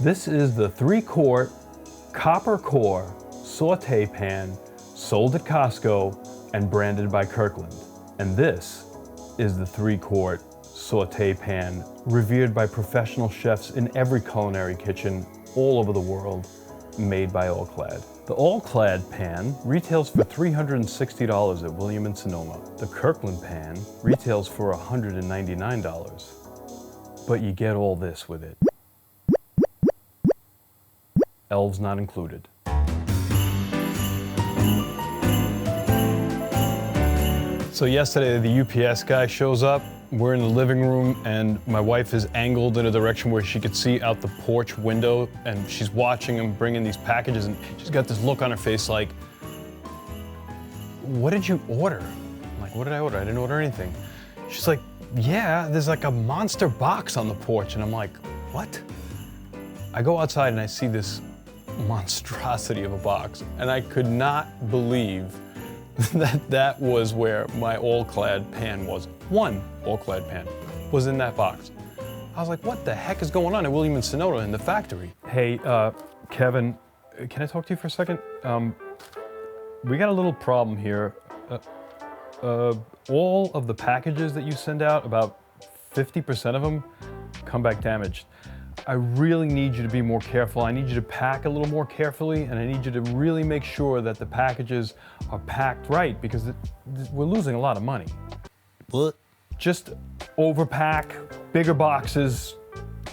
This is the 3-quart copper core sauté pan sold at Costco and branded by Kirkland. And this is the 3-quart sauté pan revered by professional chefs in every culinary kitchen all over the world, made by AllClad. The All-Clad pan retails for $360 at William & Sonoma. The Kirkland pan retails for $199, but you get all this with it. Elves not included. So yesterday the UPS guy shows up. We're in the living room and my wife is angled in a direction where she could see out the porch window, and she's watching him bring in these packages, and she's got this look on her face like, what did you order? I'm like, what did I order? I didn't order anything. She's like, yeah, there's like a monster box on the porch. And I'm like, what? I go outside and I see this monstrosity of a box, and I could not believe that was where my All-Clad pan was. One All-Clad pan was in that box. I was like, what the heck is going on at William & Sonoma in the factory? Hey, Kevin, can I talk to you for a second? We got a little problem here. All of the packages that you send out, about 50% of them come back damaged. I really need you to be more careful. I need you to pack a little more carefully, and I need you to really make sure that the packages are packed right, because we're losing a lot of money. What? Just overpack, bigger boxes,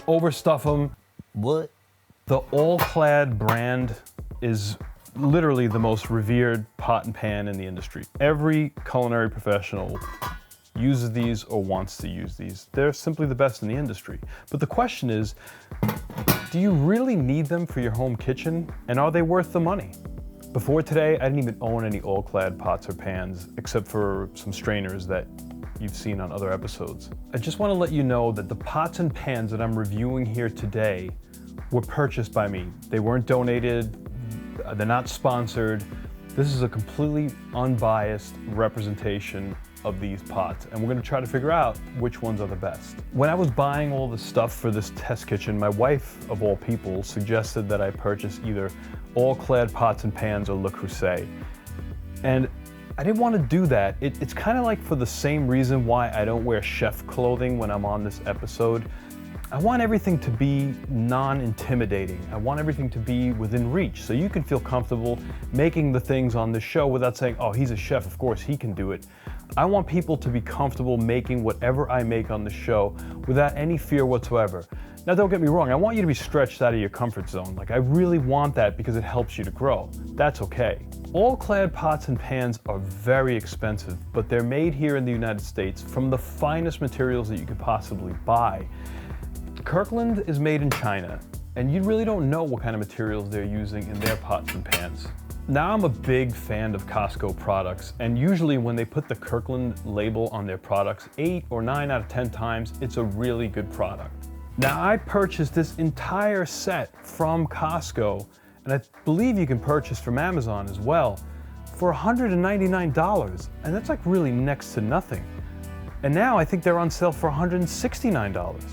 overstuff them. What? The All-Clad brand is literally the most revered pot and pan in the industry. Every culinary professional uses these or wants to use these. They're simply the best in the industry. But the question is, do you really need them for your home kitchen? And are they worth the money? Before today, I didn't even own any All-Clad pots or pans, except for some strainers that you've seen on other episodes. I just want to let you know that the pots and pans that I'm reviewing here today were purchased by me. They weren't donated, they're not sponsored. This is a completely unbiased representation of these pots, and we're going to try to figure out which ones are the best. When I was buying all the stuff for this test kitchen, my wife, of all people, suggested that I purchase either All-Clad pots and pans or Le Creuset. And I didn't want to do that. It's kind of like for the same reason why I don't wear chef clothing when I'm on this episode. I want everything to be non-intimidating. I want everything to be within reach, so you can feel comfortable making the things on the show without saying, oh, he's a chef, of course he can do it. I want people to be comfortable making whatever I make on the show without any fear whatsoever. Now, don't get me wrong, I want you to be stretched out of your comfort zone. Like, I really want that because it helps you to grow. That's okay. All-Clad pots and pans are very expensive, but they're made here in the United States from the finest materials that you could possibly buy. Kirkland is made in China, and you really don't know what kind of materials they're using in their pots and pans. Now, I'm a big fan of Costco products, and usually when they put the Kirkland label on their products, 8 or 9 out of 10 times, it's a really good product. Now, I purchased this entire set from Costco, and I believe you can purchase from Amazon as well, for $199, and that's like really next to nothing. And now I think they're on sale for $169.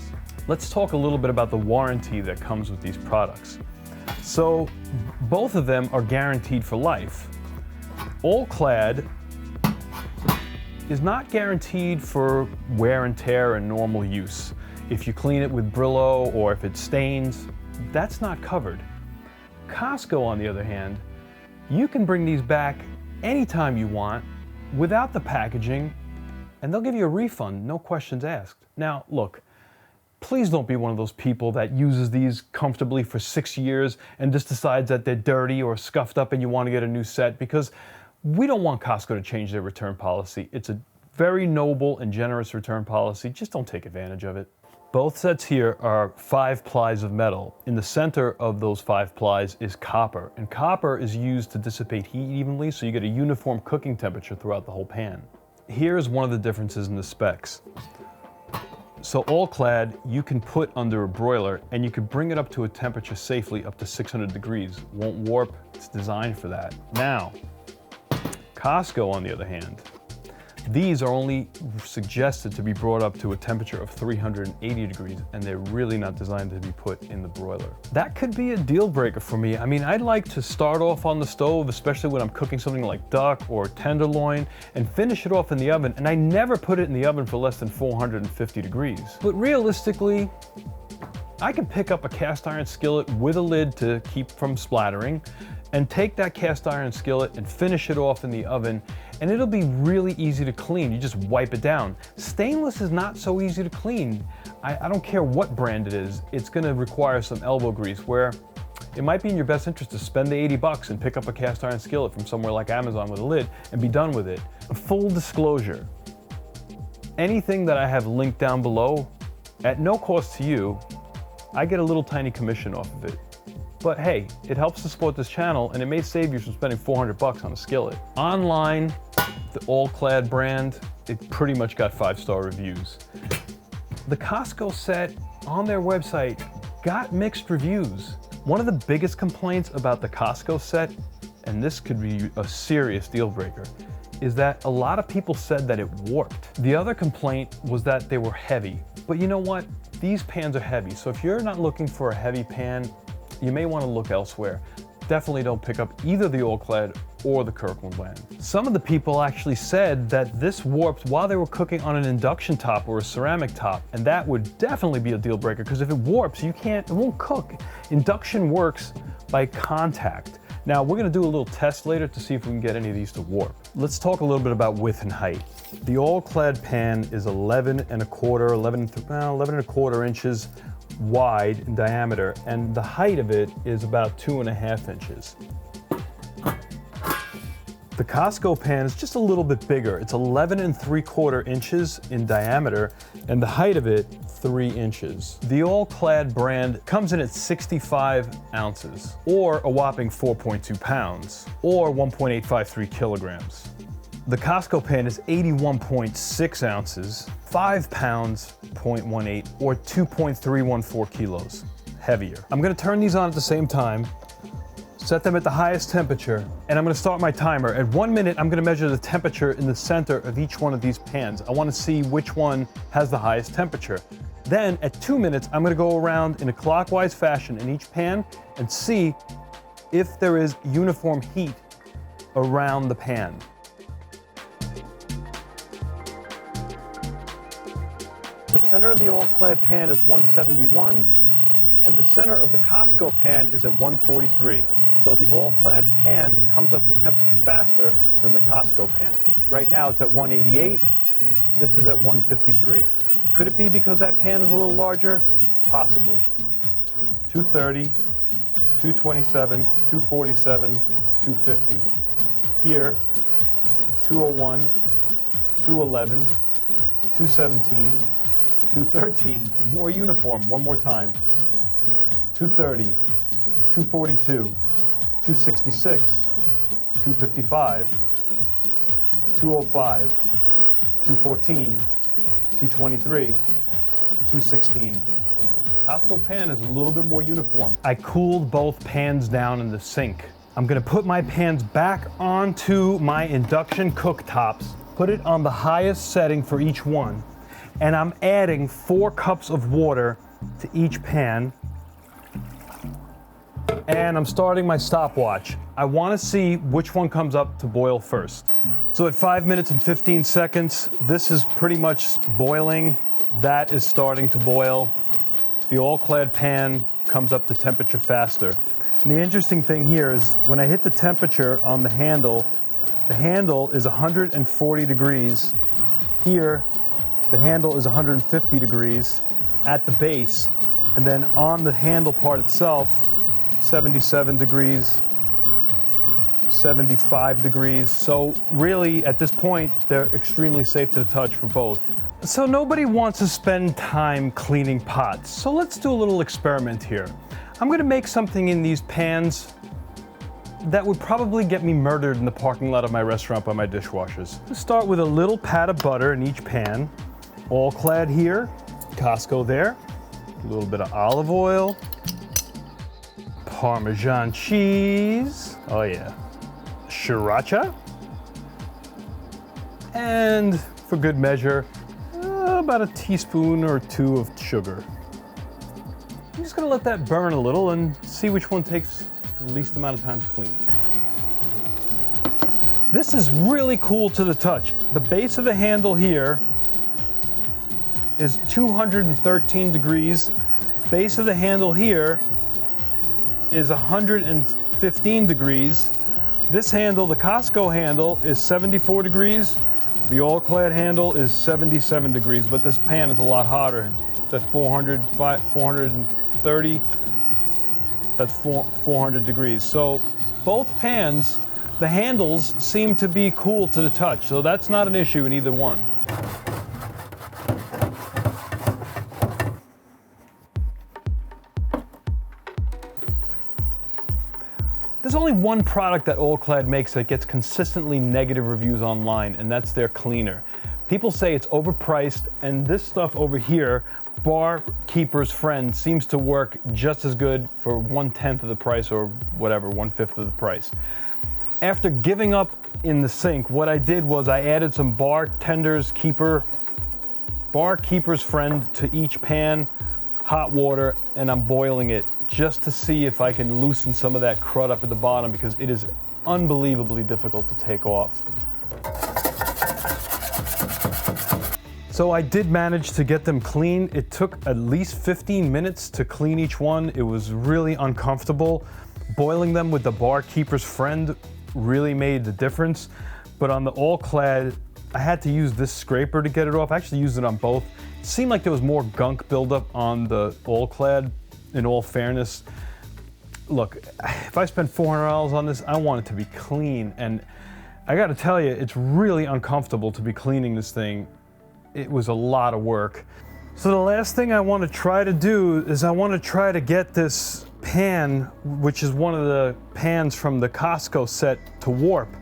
Let's talk a little bit about the warranty that comes with these products. So both of them are guaranteed for life. All-Clad is not guaranteed for wear and tear and normal use. If you clean it with Brillo or if it stains, that's not covered. Costco, on the other hand, you can bring these back anytime you want without the packaging, and they'll give you a refund, no questions asked. Now, look, please don't be one of those people that uses these comfortably for 6 years and just decides that they're dirty or scuffed up and you want to get a new set, because we don't want Costco to change their return policy. It's a very noble and generous return policy. Just don't take advantage of it. Both sets here are 5 plies of metal. In the center of those 5 plies is copper, and copper is used to dissipate heat evenly, so you get a uniform cooking temperature throughout the whole pan. Here's one of the differences in the specs. So All-Clad, you can put under a broiler and you can bring it up to a temperature safely up to 600 degrees. Won't warp, it's designed for that. Now, Costco, on the other hand, These are only suggested to be brought up to a temperature of 380 degrees, and they're really not designed to be put in the broiler. That could be a deal breaker for me. I mean, I'd like to start off on the stove, especially when I'm cooking something like duck or tenderloin, and finish it off in the oven, and I never put it in the oven for less than 450 degrees. But realistically, I can pick up a cast iron skillet with a lid to keep from splattering, and take that cast iron skillet and finish it off in the oven, and it'll be really easy to clean. You just wipe it down. Stainless is not so easy to clean. I don't care what brand it is, it's gonna require some elbow grease, where it might be in your best interest to spend the 80 bucks and pick up a cast iron skillet from somewhere like Amazon with a lid and be done with it. Full disclosure, anything that I have linked down below, at no cost to you, I get a little tiny commission off of it. But hey, it helps to support this channel, and it may save you from spending 400 bucks on a skillet. Online, the All-Clad brand, it pretty much got 5-star reviews. The Costco set on their website got mixed reviews. One of the biggest complaints about the Costco set, and this could be a serious deal breaker, is that a lot of people said that it warped. The other complaint was that they were heavy. But you know what? These pans are heavy, so if you're not looking for a heavy pan, you may want to look elsewhere. Definitely don't pick up either the All-Clad or the Kirkland brand. Some of the people actually said that this warped while they were cooking on an induction top or a ceramic top, and that would definitely be a deal breaker, because if it warps, it won't cook. Induction works by contact. Now, we're gonna do a little test later to see if we can get any of these to warp. Let's talk a little bit about width and height. The All-Clad pan is 11 and a quarter inches wide in diameter, and the height of it is about 2.5 inches. The Costco pan is just a little bit bigger. It's 11 3/4 inches in diameter, and the height of it, 3 inches. The All-Clad brand comes in at 65 ounces, or a whopping 4.2 pounds, or 1.853 kilograms. The Costco pan is 81.6 ounces, 5 pounds, 0.18, or 2.314 kilos heavier. I'm gonna turn these on at the same time, set them at the highest temperature, and I'm gonna start my timer. At 1 minute, I'm gonna measure the temperature in the center of each one of these pans. I wanna see which one has the highest temperature. Then at 2 minutes, I'm gonna go around in a clockwise fashion in each pan and see if there is uniform heat around the pan. The center of the All-Clad pan is 171, and the center of the Costco pan is at 143. So the All-Clad pan comes up to temperature faster than the Costco pan. Right now it's at 188, this is at 153. Could it be because that pan is a little larger? Possibly. 230, 227, 247, 250. Here, 201, 211, 217, 213, more uniform, one more time. 230, 242, 266, 255, 205, 214, 223, 216. Costco pan is a little bit more uniform. I cooled both pans down in the sink. I'm gonna put my pans back onto my induction cooktops, put it on the highest setting for each one, and I'm adding 4 cups of water to each pan. And I'm starting my stopwatch. I want to see which one comes up to boil first. So at 5 minutes and 15 seconds, this is pretty much boiling. That is starting to boil. The All-Clad pan comes up to temperature faster. And the interesting thing here is when I hit the temperature on the handle is 140 degrees. Here, the handle is 150 degrees at the base. And then on the handle part itself, 77 degrees, 75 degrees. So really, at this point, they're extremely safe to the touch for both. So nobody wants to spend time cleaning pots. So let's do a little experiment here. I'm gonna make something in these pans that would probably get me murdered in the parking lot of my restaurant by my dishwashers. Let's start with a little pat of butter in each pan. All-Clad here, Costco there. A little bit of olive oil. Parmesan cheese. Oh yeah. Sriracha. and for good measure, about a teaspoon or two of sugar. I'm just gonna let that burn a little and see which one takes the least amount of time to clean. This is really cool to the touch. The base of the handle here is 213 degrees. Base of the handle here is 115 degrees. This handle, the Costco handle, is 74 degrees. The All-Clad handle is 77 degrees, but this pan is a lot hotter. It's at 430. That's 400 degrees. So both pans, the handles seem to be cool to the touch, so that's not an issue in either one. There's only one product that All-Clad makes that gets consistently negative reviews online, and that's their cleaner. People say it's overpriced, and this stuff over here, Bar Keeper's Friend, seems to work just as good for 1/10 of the price, or whatever, 1/5 of the price. After giving up in the sink, what I did was I added some Bar Keeper's Friend to each pan, hot water, and I'm boiling it just to see if I can loosen some of that crud up at the bottom, because it is unbelievably difficult to take off. So I did manage to get them clean. It took at least 15 minutes to clean each one. It was really uncomfortable. Boiling them with the Bar Keeper's Friend really made the difference. But on the All-Clad, I had to use this scraper to get it off. I actually used it on both. It seemed like there was more gunk buildup on the All-Clad, in all fairness. Look, if I spend $400 on this, I want it to be clean. And I gotta tell you, it's really uncomfortable to be cleaning this thing. It was a lot of work. So the last thing I want to try to do is I want to try to get this pan, which is one of the pans from the Costco set, to warp.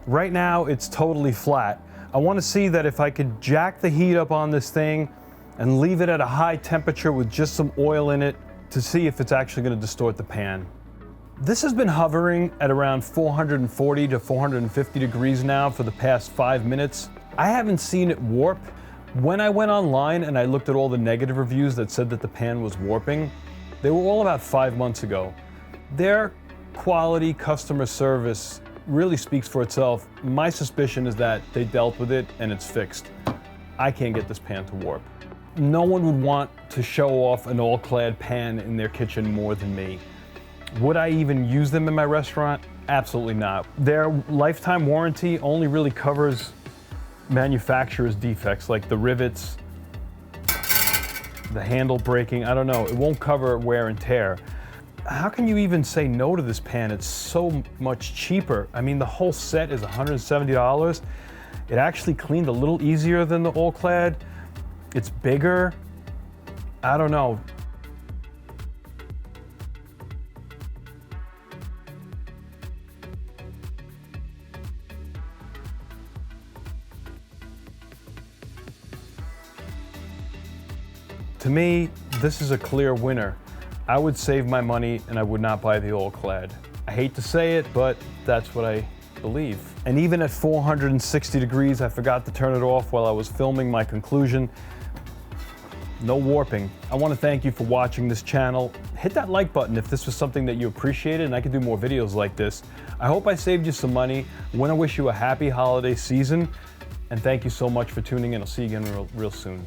Right now it's totally flat. I want to see that if I could jack the heat up on this thing and leave it at a high temperature with just some oil in it to see if it's actually going to distort the pan. This has been hovering at around 440 to 450 degrees now for the past 5 minutes. I haven't seen it warp. When I went online and I looked at all the negative reviews that said that the pan was warping, they were all about 5 months ago. Their quality customer service really speaks for itself. My suspicion is that they dealt with it and it's fixed. I can't get this pan to warp. No one would want to show off an All-Clad pan in their kitchen more than me. Would I even use them in my restaurant? Absolutely not. Their lifetime warranty only really covers manufacturer's defects, like the rivets, the handle breaking. I don't know, it won't cover wear and tear. How can you even say no to this pan? It's so much cheaper. I mean, the whole set is $170. It actually cleaned a little easier than the All-Clad. It's bigger. I don't know. To me, this is a clear winner. I would save my money and I would not buy the All-Clad. I hate to say it, but that's what I believe. And even at 460 degrees, I forgot to turn it off while I was filming my conclusion. No warping. I want to thank you for watching this channel. Hit that like button if this was something that you appreciated and I could do more videos like this. I hope I saved you some money. I want to wish you a happy holiday season. And thank you so much for tuning in. I'll see you again real soon.